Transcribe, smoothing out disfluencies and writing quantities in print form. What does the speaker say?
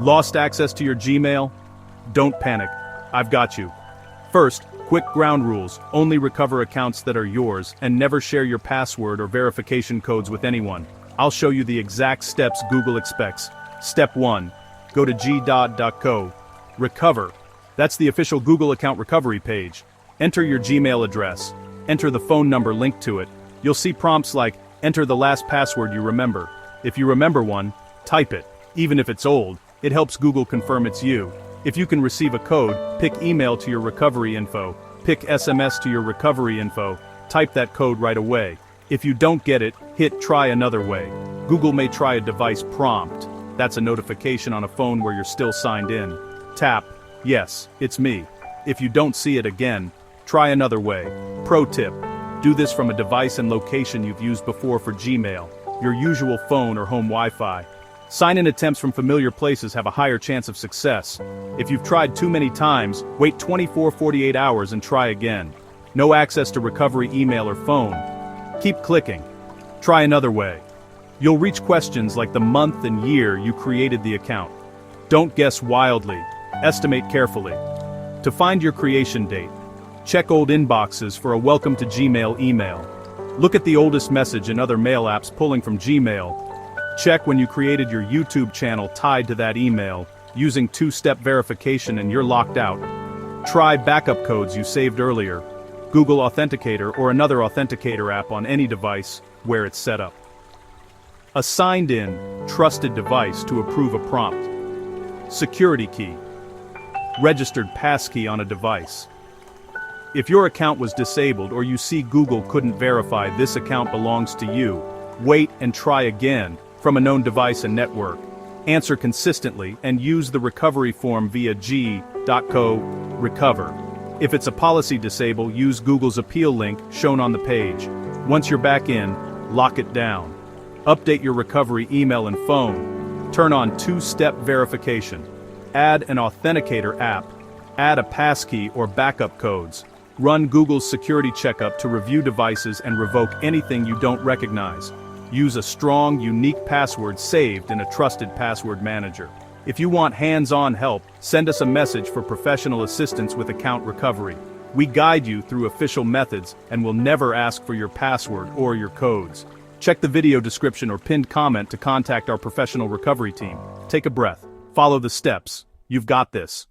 Lost access to your Gmail? Don't panic. I've got you. First, quick ground rules: only recover accounts that are yours and never share your password or verification codes with anyone. I'll show you the exact steps Google expects. Step 1. Go to 𝐓𝐡𝐞𝐜𝐫. Recover. That's the official Google account recovery page. Enter your Gmail address. Enter the phone number linked to it. You'll see prompts like, enter the last password you remember. If you remember one, type it. Even if it's old, it helps Google confirm it's you. If you can receive a code, pick email to your recovery info. Pick SMS to your recovery info. Type that code right away. If you don't get it, hit try another way. Google may try a device prompt. That's a notification on a phone where you're still signed in. Tap, yes, it's me. If you don't see it again, try another way. Pro tip: do this from a device and location you've used before for Gmail, your usual phone or home Wi-Fi. Sign-in attempts from familiar places have a higher chance of success. If you've tried too many times, wait 24-48 hours and try again. No access to recovery email or phone? Keep clicking. Try another way. You'll reach questions like the month and year you created the account. Don't guess wildly. Estimate carefully. To find your creation date, check old inboxes for a welcome to Gmail email. Look at the oldest message in other mail apps pulling from Gmail. Check when you created your YouTube channel tied to that email. Using two-step verification and you're locked out. Try backup codes you saved earlier. Google Authenticator or another authenticator app on any device where it's set up. A signed-in, trusted device to approve a prompt. Security key. Registered passkey on a device. If your account was disabled or you see Google couldn't verify this account belongs to you, wait and try again from a known device and network. Answer consistently and use the recovery form via 𝐓𝐡𝐞𝐜𝐫 recover. If it's a policy disable, use Google's appeal link shown on the page. Once you're back in, lock it down. Update your recovery email and phone. Turn on two-step verification. Add an authenticator app. Add a passkey or backup codes. Run Google's security checkup to review devices and revoke anything you don't recognize. Use a strong, unique password saved in a trusted password manager. If you want hands-on help, send us a message for professional assistance with account recovery. We guide you through official methods and will never ask for your password or your codes. Check the video description or pinned comment to contact our professional recovery team. Take a breath. Follow the steps. You've got this.